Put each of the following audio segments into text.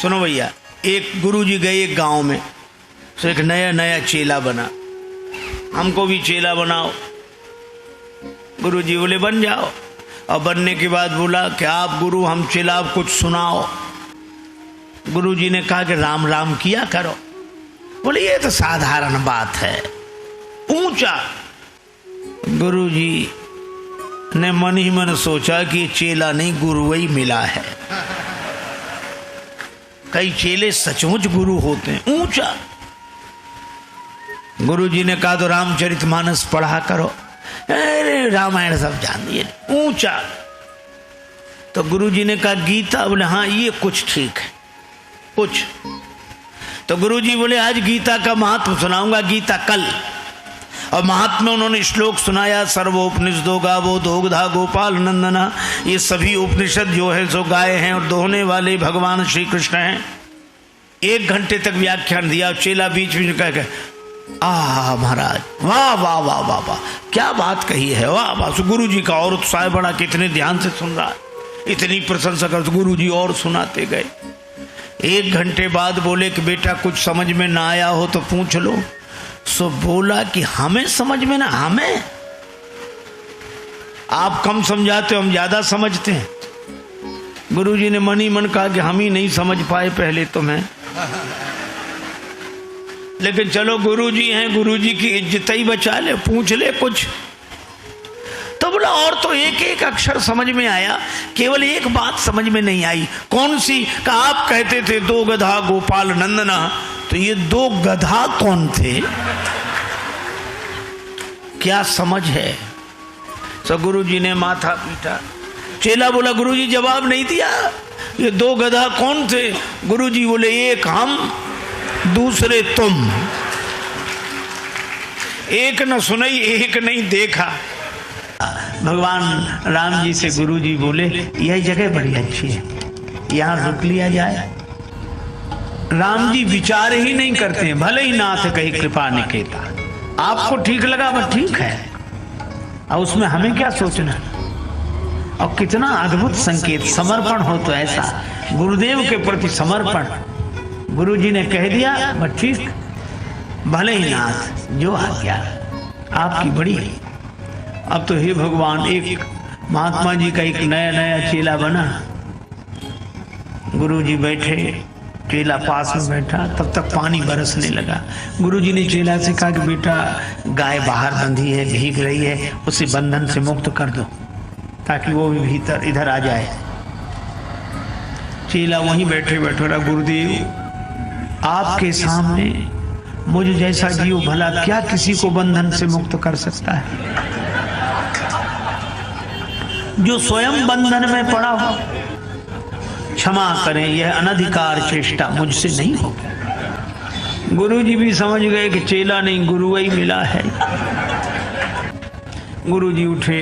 सुनो भैया, एक गुरुजी गए एक गांव में, तो एक नया नया चेला बना, हमको भी चेला बनाओ। गुरुजी बोले बन जाओ। और बनने के बाद बोला कि आप गुरु, हम चेला, आप कुछ सुनाओ। गुरुजी ने कहा कि राम राम किया करो। बोले ये तो साधारण बात है, ऊंचा। गुरुजी ने मन ही मन सोचा कि चेला नहीं गुरु ही मिला है। कई चेले सचमुच गुरु होते हैं, ऊंचा। गुरुजी ने कहा तो रामचरितमानस पढ़ा करो। अरे रामायण सब जान दिए, ऊंचा। तो गुरुजी ने कहा गीता। बोले हाँ ये कुछ ठीक है, कुछ। तो गुरुजी बोले आज गीता का महत्व सुनाऊंगा, गीता कल। और महात्मा उन्होंने श्लोक सुनाया, सर्वोपनिषदो गावो दोग्धा गोपाल नंदना। ये सभी उपनिषद जो है सो गाय हैं और दोहने वाले भगवान श्री कृष्ण हैं। 1 घंटे तक व्याख्यान दिया। चेला बीच में कह के महाराज वाह वाह वाह वाह वाह, क्या बात कही है, वाह वाह। गुरु जी का और उत्साह बड़ा, कितने ध्यान से सुन रहा है, इतनी प्रशंसा कर। गुरु जी और सुनाते गए। 1 घंटे बाद बोले कि बेटा कुछ समझ में ना आया हो तो पूछ लो। सो बोला कि हमें समझ में ना, हमें आप कम समझाते हो, हम ज्यादा समझते हैं। गुरुजी ने मन ही मन कहा कि हम ही नहीं समझ पाए पहले तो मैं, लेकिन चलो गुरुजी हैं, गुरुजी की इज्जत ही बचा ले, पूछ ले कुछ। तो बोला और तो एक एक अक्षर समझ में आया, केवल एक बात समझ में नहीं आई। कौन सी? का आप कहते थे 2 गधा गोपाल नंदना, तो ये 2 गधा कौन थे, क्या समझ है? तो गुरुजी ने माथा पीटा। चेला बोला गुरुजी जवाब नहीं दिया, ये 2 गधा कौन थे? गुरुजी बोले एक हम, दूसरे तुम। एक न सुनई, एक नहीं देखा। भगवान राम जी से गुरुजी बोले यह जगह बड़ी अच्छी है, यहाँ रुक लिया जाए। राम जी विचार ही नहीं करते हैं, भले ही नाथ कही कृपा निकेता। आपको ठीक लगा वह ठीक है, और उसमें हमें क्या सोचना। और कितना अद्भुत संकेत, समर्पण हो तो ऐसा, गुरुदेव के प्रति समर्पण। गुरुजी ने कह दिया बस ठीक, भले ही नाथ जो आज्ञा आपकी बड़ी है। अब तो हे भगवान, एक महात्मा जी का एक नया नया चेला बना। गुरुजी बैठे, चेला पास में बैठा, तब तक पानी बरसने लगा। गुरुजी ने चेला से कहा कि बेटा गाय बाहर बंधी है, भीग रही है, उसे बंधन से मुक्त कर दो ताकि वो भी भीतर इधर आ जाए। चेला वहीं बैठे बैठे रहा, गुरुदेव आपके सामने मुझ जैसा जीव भला क्या किसी को बंधन से मुक्त कर सकता है? जो स्वयं बंधन में पड़ा हो, क्षमा करें, यह अनधिकार चेष्टा मुझसे नहीं होगी। गुरुजी भी समझ गए कि चेला नहीं गुरु ही मिला है। गुरुजी उठे,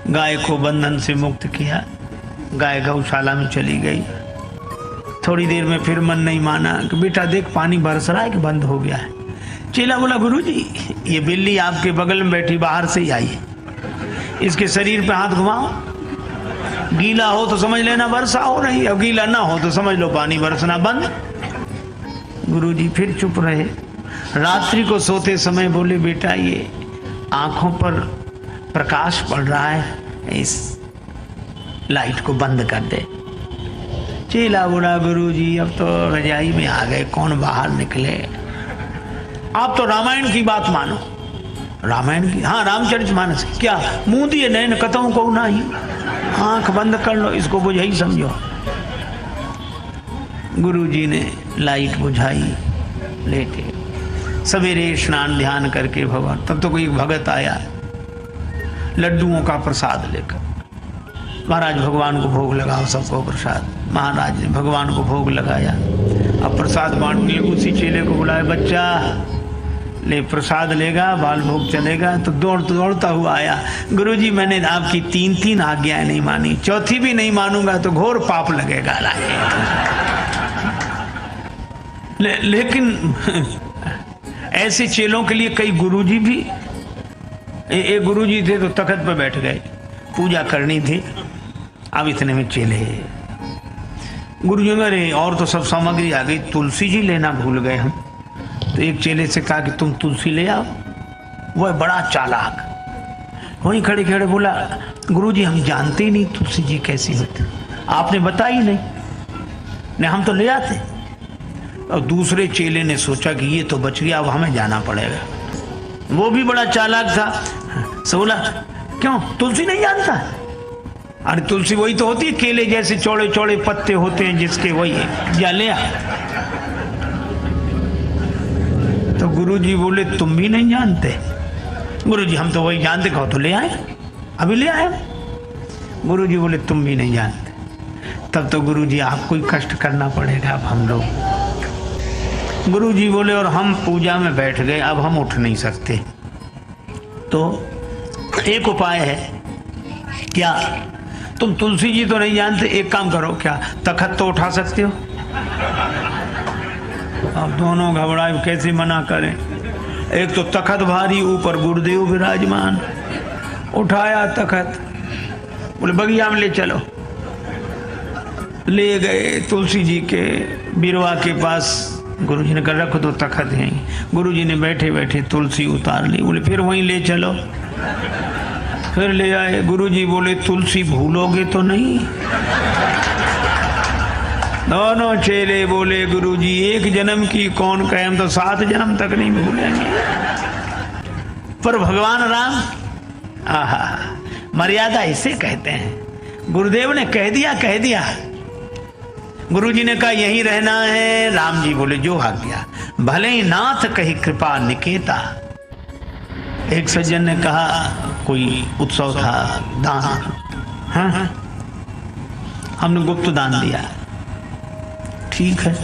गाय को बंधन से मुक्त किया, गाय गौशाला में चली गई। थोड़ी देर में फिर मन नहीं माना कि बेटा देख पानी बरस रहा है कि बंद हो गया है। चेला बोला गुरुजी ये बिल्ली आपके बगल में बैठी बाहर से ही आई है, इसके शरीर पे हाथ घुमाओ, गीला हो तो समझ लेना वर्षा हो रही है, और गीला ना हो तो समझ लो पानी बरसना बंद। गुरुजी फिर चुप रहे। रात्रि को सोते समय बोले बेटा ये आंखों पर प्रकाश पड़ रहा है, इस लाइट को बंद कर दे। चेला बोला गुरुजी अब तो रजाई में आ गए, कौन बाहर निकले, आप तो रामायण की बात मानो। रामायण की? हाँ रामचरितमानस की। क्या मुंह दिए नैन कतों को नहीं, आंख बंद कर लो, इसको बुझाई समझो। गुरुजी ने लाइट बुझाई, लेटे। सवेरे स्नान ध्यान करके भगवान, तब तो कोई भगत आया लड्डुओं का प्रसाद लेकर। महाराज भगवान को भोग लगाओ, सबको प्रसाद। महाराज ने भगवान को भोग लगाया, अब प्रसाद बांटने लगे। उसी चेले को बुलाया, बच्चा ले प्रसाद लेगा, बाल भोग चलेगा। तो दौड़ता हुआ आया, गुरुजी मैंने आपकी 3 आज्ञाएं नहीं मानी, चौथी भी नहीं मानूंगा तो घोर पाप लगेगा। लेकिन ऐसे चेलों के लिए कई गुरुजी भी, एक गुरुजी थे तो तख्त पर बैठ गए, पूजा करनी थी। अब इतने में चेले, गुरु जी अरे और तो सब सामग्री आ गई, तुलसी जी लेना भूल गए हम। तो एक चेले से कहा कि तुम तुलसी ले आओ। वह बड़ा चालाक वहीं खड़े खड़े बोला, गुरु जी हम जानते ही नहीं तुलसी जी कैसी होती, आपने बताई नहीं, हम तो ले आते। और दूसरे चेले ने सोचा कि ये तो बच गया, अब हमें जाना पड़ेगा। वो भी बड़ा चालाक था, सो बोला क्यों तुलसी नहीं जानता? अरे तुलसी वही तो होती है, केले जैसे चौड़े चौड़े पत्ते होते हैं जिसके, वही है, जा ले आ। तो गुरुजी बोले तुम भी नहीं जानते? गुरुजी हम तो वही जानते, कहो तो ले आए, अभी ले आए। गुरुजी बोले तुम भी नहीं जानते। तब तो गुरुजी आपको ही कष्ट करना पड़ेगा अब हम लोग। गुरुजी बोले और हम पूजा में बैठ गए, अब हम उठ नहीं सकते, तो एक उपाय है। क्या? तुम तुलसी जी तो नहीं जानते, एक काम करो, क्या तखत तो उठा सकते हो? अब दोनों घबराए, कैसे मना करें। एक तो तखत भारी, ऊपर गुरुदेव विराजमान। उठाया तखत, बोले बगिया में ले चलो। ले गए तुलसी जी के बिरवा के पास। गुरुजी ने कहा रखो तो तखत यहीं। गुरुजी ने बैठे बैठे तुलसी उतार ली। बोले फिर वहीं ले चलो। फिर ले आए। गुरुजी बोले तुलसी भूलोगे तो नहीं? दोनों चेले बोले गुरुजी एक जन्म की कौन कहे, हम तो 7 जन्म तक नहीं भूलेंगे। पर भगवान राम, आहा, मर्यादा इसे कहते हैं। गुरुदेव ने कह दिया। गुरुजी ने कहा यहीं रहना है। राम जी बोले जो आज्ञा। भले ही नाथ कही कृपा निकेता। एक सज्जन ने कहा, कोई उत्सव था, दान, हाँ, हमने गुप्त दान दिया, ठीक है,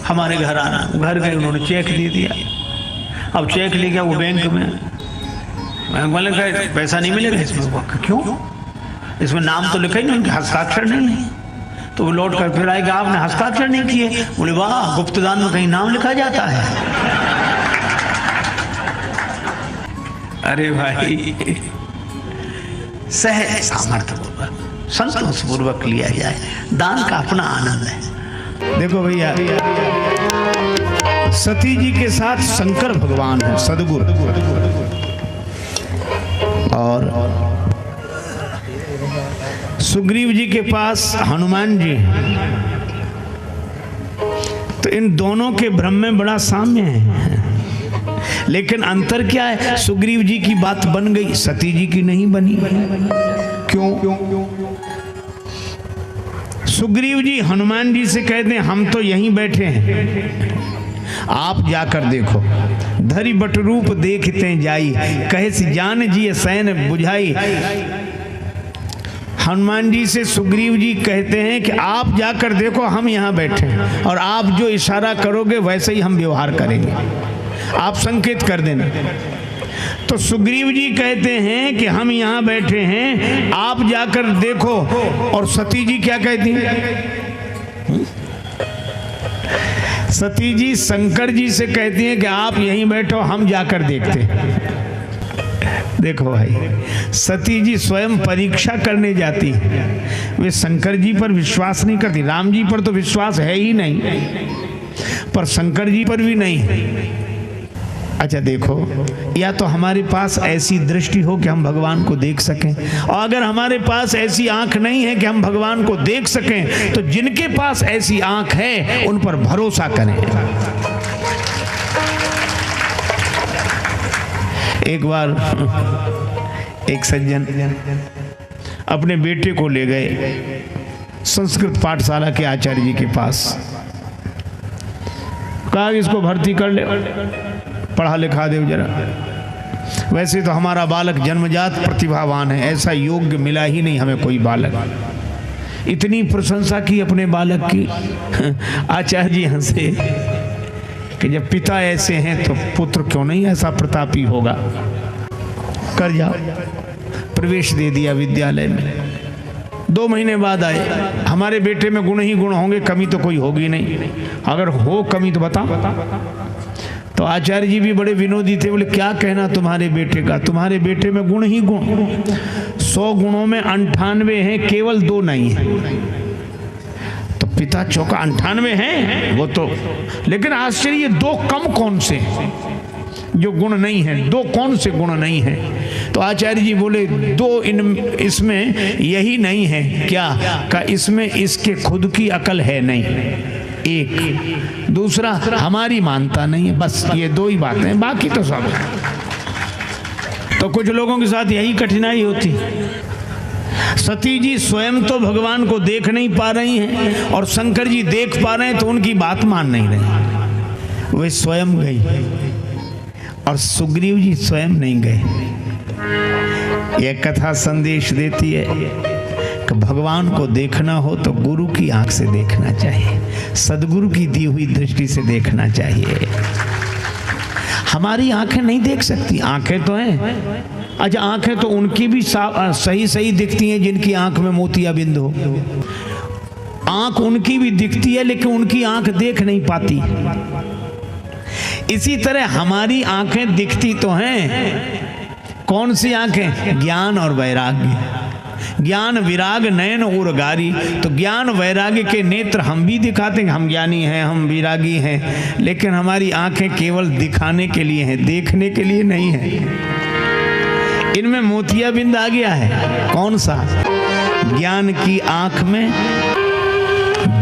हमारे घर आना। घर गए, उन्होंने चेक दे दिया। अब चेक ले गया वो बैंक में। बैंक वाले कहे पैसा नहीं मिलेगा इसमें। क्यों? इसमें नाम तो लिखा ही नहीं, उनके हस्ताक्षर नहीं है। तो वो लौट कर फिर आएगा, आपने हस्ताक्षर नहीं किए। बोले वाह, गुप्तदान में कहीं नाम लिखा जाता है? अरे भाई, सहज सामर्थ्य पूर्वक, संतोष पूर्वक लिया जाए। दान का अपना आनंद है। देखो भैया, सती जी के साथ शंकर भगवान है, सदगुरु, और सुग्रीव जी के पास हनुमान जी। तो इन दोनों के भ्रम में बड़ा साम्य है, लेकिन अंतर क्या है? सुग्रीव जी की बात बन गई, सती जी की नहीं बनी। क्यों? सुग्रीव जी हनुमान जी से कहते हैं हम तो यहीं बैठे हैं, आप जाकर देखो। धरी बट रूप देखते जाई, कहे सी जान जी सैन बुझाई। हनुमान जी से सुग्रीव जी कहते हैं कि आप जाकर देखो, हम यहाँ बैठे हैं, और आप जो इशारा करोगे वैसे ही हम व्यवहार करेंगे, आप संकेत कर देना। तो सुग्रीव जी कहते हैं कि हम यहाँ बैठे हैं, आप जाकर देखो। और सती जी क्या कहती हैं? सती जी शंकर जी से कहती हैं कि आप यहीं बैठो, हम जाकर देखते हैं। देखो भाई, सती जी स्वयं परीक्षा करने जाती है। वे शंकर जी पर विश्वास नहीं करती। राम जी पर तो विश्वास है ही नहीं, पर शंकर जी पर भी नहीं। अच्छा देखो, या तो हमारे पास ऐसी दृष्टि हो कि हम भगवान को देख सकें, और अगर हमारे पास ऐसी आंख नहीं है कि हम भगवान को देख सकें, तो जिनके पास ऐसी आंख है उन पर भरोसा करें। एक बार एक सज्जन अपने बेटे को ले गए संस्कृत पाठशाला के आचार्य जी के पास। कहा इसको भर्ती कर ले, पढ़ा लिखा दे जरा। वैसे तो हमारा बालक जन्मजात प्रतिभावान है, ऐसा योग्य मिला ही नहीं हमें कोई बालक। इतनी प्रशंसा की अपने बालक की आचार्य जी हंसे कि जब पिता ऐसे हैं तो पुत्र क्यों नहीं ऐसा प्रतापी होगा। कर जाओ। प्रवेश दे दिया विद्यालय में। 2 महीने बाद आए, हमारे बेटे में गुण ही गुण होंगे, कमी तो कोई होगी नहीं, अगर हो कमी तो बता। तो आचार्य जी भी बड़े विनोदी थे। बोले क्या कहना तुम्हारे बेटे का? तुम्हारे बेटे में गुण ही गुण, 100 गुणों में 98 हैं, केवल 2 नहीं है। तो पिता चौका 98 हैं वो तो, लेकिन आश्चर्य 2 कम कौन से जो गुण नहीं है, 2 कौन से गुण नहीं है? तो आचार्य जी बोले 2 इसमें यही नहीं है क्या का इसमें इसके खुद की अकल है नहीं, एक, दूसरा हमारी मानता नहीं है, बस ये 2 ही बातें हैं, बाकी तो सब है। तो कुछ लोगों के साथ यही कठिनाई होती। सती जी स्वयं तो भगवान को देख नहीं पा रही हैं और शंकर जी देख पा रहे हैं तो उनकी बात मान नहीं रहे। वे स्वयं गई और सुग्रीव जी स्वयं नहीं गए। यह कथा संदेश देती है कि भगवान को देखना हो तो गुरु की आंख से देखना चाहिए, सदगुरु की दी हुई दृष्टि से देखना चाहिए। हमारी आंखें नहीं देख सकती, आंखें तो हैं। अच्छा, आंखें तो उनकी भी सही सही दिखती हैं जिनकी आंख में मोतियाबिंद हो। आंख उनकी भी दिखती है लेकिन उनकी आंख देख नहीं पाती। इसी तरह हमारी आंखें दिखती तो हैं। कौन सी आंखें? ज्ञान और वैराग्य। ज्ञान विराग नयन उर्गारी। तो ज्ञान वैराग्य के नेत्र हम भी दिखाते हैं, हम ज्ञानी हैं, हम विरागी हैं, लेकिन हमारी आंखें केवल दिखाने के लिए हैं, देखने के लिए नहीं है। इनमें मोतियाबिंद आ गया है। कौन सा? ज्ञान की आंख में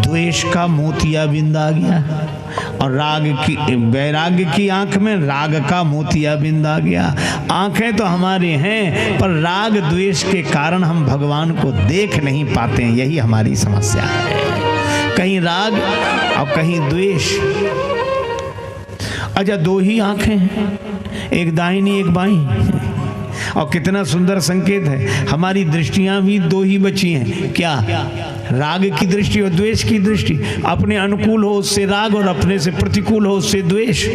द्वेष का मोतियाबिंद आ गया और राग की वैराग्य की आंख में राग का मोतियाबिंद आ गया। आंखें तो हमारे हैं पर राग द्वेष के कारण हम भगवान को देख नहीं पाते हैं, यही हमारी समस्या है। कहीं राग और कहीं द्वेष। अच्छा, 2 ही आंखें हैं, एक दाहिनी एक बाईं, और कितना सुंदर संकेत है। हमारी दृष्टियां भी 2 ही बची हैं। क्या? राग की दृष्टि और द्वेष की दृष्टि। अपने अनुकूल हो उससे राग और अपने से प्रतिकूल हो उससे द्वेष।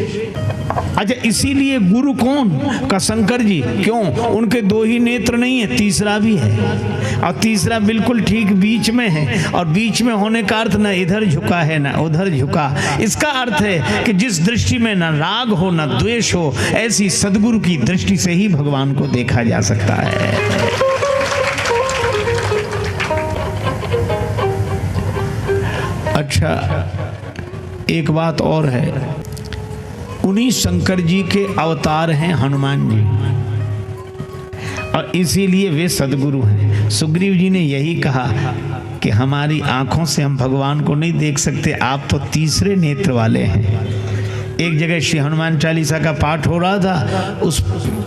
अच्छा, इसीलिए गुरु कौन? का शंकर जी। क्यों? उनके 2 ही नेत्र नहीं है, तीसरा भी है, और तीसरा बिल्कुल ठीक बीच में है। और बीच में होने का अर्थ न इधर झुका है न उधर झुका। इसका अर्थ है कि जिस दृष्टि में न राग हो न द्वेष हो, ऐसी सदगुरु की दृष्टि से ही भगवान को देखा जा सकता है। अच्छा, एक बात और है, उन्हीं शंकर जी के अवतार हैं हनुमान जी, और इसीलिए वे सदगुरु हैं। सुग्रीव जी ने यही कहा कि हमारी आंखों से हम भगवान को नहीं देख सकते, आप तो तीसरे नेत्र वाले हैं। एक जगह श्री हनुमान चालीसा का पाठ हो रहा था, उस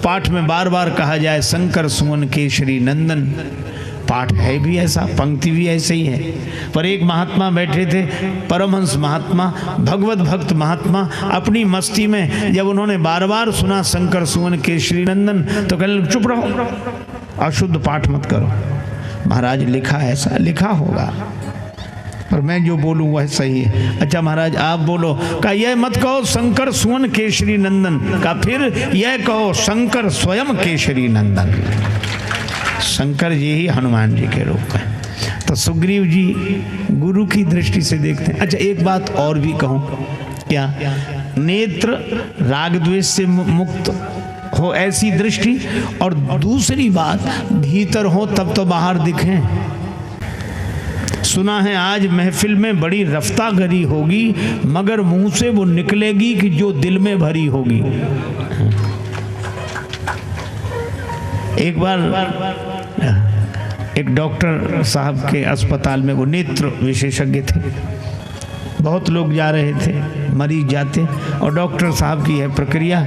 पाठ में बार बार कहा जाए शंकर सुवन केशरी नंदन। पाठ है भी ऐसा, पंक्ति भी ऐसे ही है। पर एक महात्मा बैठे थे, परमहंस महात्मा, भगवत भक्त महात्मा, अपनी मस्ती में जब उन्होंने बार बार सुना शंकर सुवन केशरी नंदन तो कहने लगे चुप रहो, अशुद्ध पाठ मत करो। महाराज लिखा ऐसा लिखा होगा, पर मैं जो बोलूँ वह सही है। अच्छा महाराज आप बोलो। का यह मत कहो शंकर सुवन केशरी नंदन, का फिर यह कहो शंकर स्वयं केशरी नंदन। शंकर जी ही हनुमान जी के रूप में। तो सुग्रीव जी गुरु की दृष्टि से देखते हैं। अच्छा, एक बात और भी कहूँ, क्या? नेत्र राग द्वेष से मुक्त हो ऐसी दृष्टि, और दूसरी बात भीतर हो तब तो बाहर दिखें। सुना है आज महफिल में बड़ी रफ्ता गरी होगी, मगर मुंह से वो निकलेगी कि जो दिल में भरी होगी। एक बार एक डॉक्टर साहब के अस्पताल में, वो नेत्र विशेषज्ञ थे, बहुत लोग जा रहे थे, मरीज जाते, और डॉक्टर साहब की है प्रक्रिया,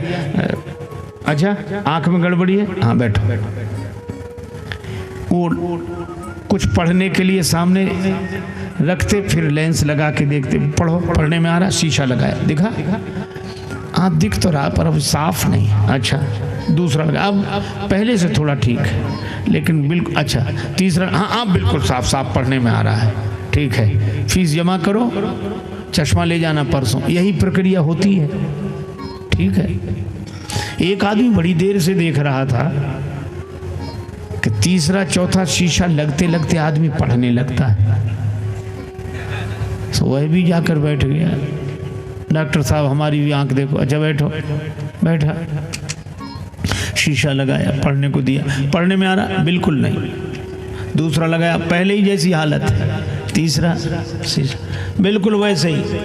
अच्छा आंख में गड़बड़ी है, हाँ बैठो। वो कुछ पढ़ने के लिए सामने रखते, फिर लेंस लगा के देखते, पढ़ो, पढ़ने में आ रहा, शीशा लगाया, दिखा, हाँ दिख तो रहा पर अब साफ नहीं। अच्छा दूसरा लगा, अब पहले से थोड़ा ठीक है लेकिन बिल्कुल। अच्छा तीसरा, हाँ आप बिल्कुल साफ साफ पढ़ने में आ रहा है, ठीक है, फीस जमा करो, चश्मा ले जाना परसों। यही प्रक्रिया होती है, ठीक है। एक आदमी बड़ी देर से देख रहा था कि तीसरा चौथा शीशा लगते लगते आदमी पढ़ने लगता है, तो वह भी जाकर बैठ गया। डॉक्टर साहब हमारी भी आंख देखो। अच्छा बैठो, बैठा, शीशा लगाया, पढ़ने को दिया, पढ़ने में आ रहा बिल्कुल नहीं। दूसरा लगाया, पहले ही जैसी हालत है, तीसरा शीशा, बिल्कुल वैसे ही।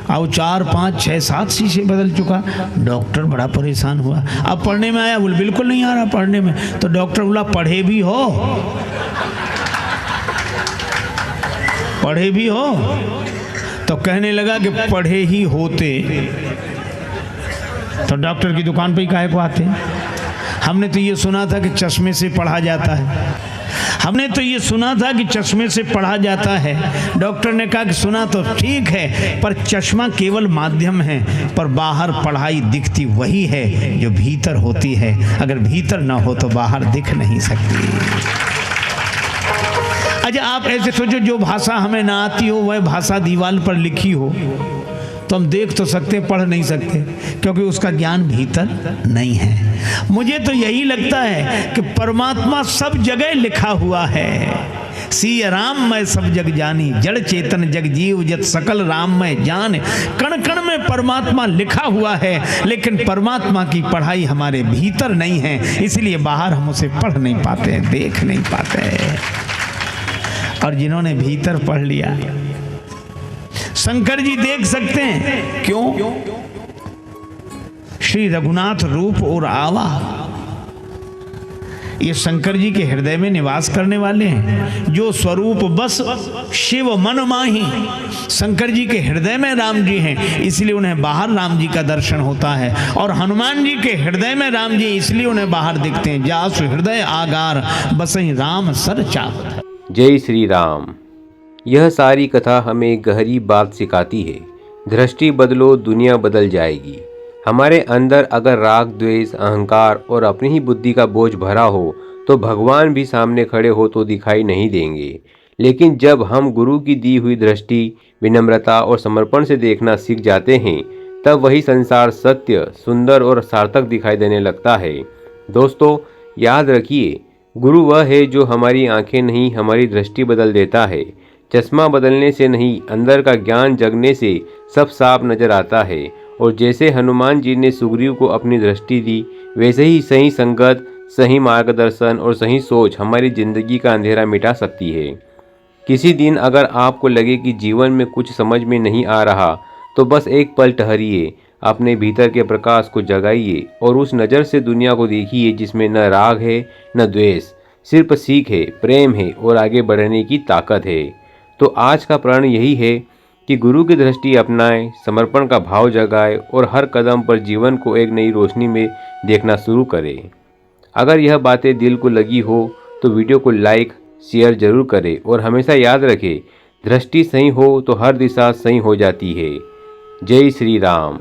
अब 4, 5, 6, 7 शीशे बदल चुका। डॉक्टर बड़ा परेशान हुआ। अब पढ़ने में आया, बोले बिल्कुल नहीं आ रहा पढ़ने में। तो डॉक्टर बोला पढ़े भी हो, पढ़े भी हो? तो कहने लगा कि पढ़े ही होते तो डॉक्टर की दुकान पे ही काहे को आते? हमने तो ये सुना था कि चश्मे से पढ़ा जाता है, हमने तो ये सुना था कि चश्मे से पढ़ा जाता है। डॉक्टर ने कहा कि सुना तो ठीक है, पर चश्मा केवल माध्यम है, पर बाहर पढ़ाई दिखती वही है जो भीतर होती है। अगर भीतर ना हो तो बाहर दिख नहीं सकती। अच्छा, आप ऐसे सोचो, जो भाषा हमें ना आती हो वह भाषा दीवार पर लिखी हो तो हम देख तो सकते, पढ़ नहीं सकते, क्योंकि उसका ज्ञान भीतर नहीं है। मुझे तो यही लगता है कि परमात्मा सब जगह लिखा हुआ है। सिय राम मैं सब जग जानी, जड़ चेतन जग जीव जत सकल राम मैं जान। कण कण में परमात्मा लिखा हुआ है, लेकिन परमात्मा की पढ़ाई हमारे भीतर नहीं है, इसलिए बाहर हम उसे पढ़ नहीं पाते, देख नहीं पाते। और जिन्होंने भीतर पढ़ लिया, शंकर जी देख सकते हैं। क्यों? श्री रघुनाथ रूप और आवा, ये शंकर जी के हृदय में निवास करने वाले हैं। जो स्वरूप बस शिव मन माही, शंकर जी के हृदय में राम जी हैं, इसलिए उन्हें बाहर राम जी का दर्शन होता है। और हनुमान जी के हृदय में राम जी, इसलिए उन्हें बाहर दिखते हैं। जासु हृदय आगार बसई राम सर चाहत। जय श्री राम। यह सारी कथा हमें एक गहरी बात सिखाती है, दृष्टि बदलो दुनिया बदल जाएगी। हमारे अंदर अगर राग, द्वेष, अहंकार और अपनी ही बुद्धि का बोझ भरा हो तो भगवान भी सामने खड़े हो तो दिखाई नहीं देंगे। लेकिन जब हम गुरु की दी हुई दृष्टि, विनम्रता और समर्पण से देखना सीख जाते हैं, तब वही संसार सत्य, सुंदर और सार्थक दिखाई देने लगता है। दोस्तों, याद रखिए, गुरु वह है जो हमारी आंखें नहीं, हमारी दृष्टि बदल देता है। चश्मा बदलने से नहीं, अंदर का ज्ञान जगने से सब साफ नजर आता है। और जैसे हनुमान जी ने सुग्रीव को अपनी दृष्टि दी, वैसे ही सही संगत, सही मार्गदर्शन और सही सोच हमारी जिंदगी का अंधेरा मिटा सकती है। किसी दिन अगर आपको लगे कि जीवन में कुछ समझ में नहीं आ रहा, तो बस एक पल ठहरिए, अपने भीतर के प्रकाश को जगाइए और उस नज़र से दुनिया को देखिए जिसमें न राग है न द्वेष, सिर्फ सीख है, प्रेम है और आगे बढ़ने की ताकत है। तो आज का प्रण यही है कि गुरु की दृष्टि अपनाएं, समर्पण का भाव जगाएं और हर कदम पर जीवन को एक नई रोशनी में देखना शुरू करें। अगर यह बातें दिल को लगी हो तो वीडियो को लाइक, शेयर जरूर करें और हमेशा याद रखें, दृष्टि सही हो तो हर दिशा सही हो जाती है। जय श्री राम।